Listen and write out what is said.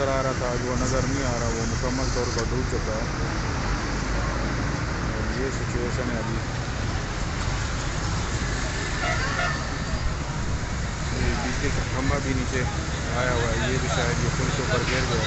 नज़र आ रहा था आज वो नज़र नहीं आ रहा, वो मुकम्मल तौर पर डूब चुका है। और ये सिचुएशन है अभी। ये बिजली का खंभा भी नीचे आया हुआ है, ये भी शायद ये पुल के ऊपर गिर गया।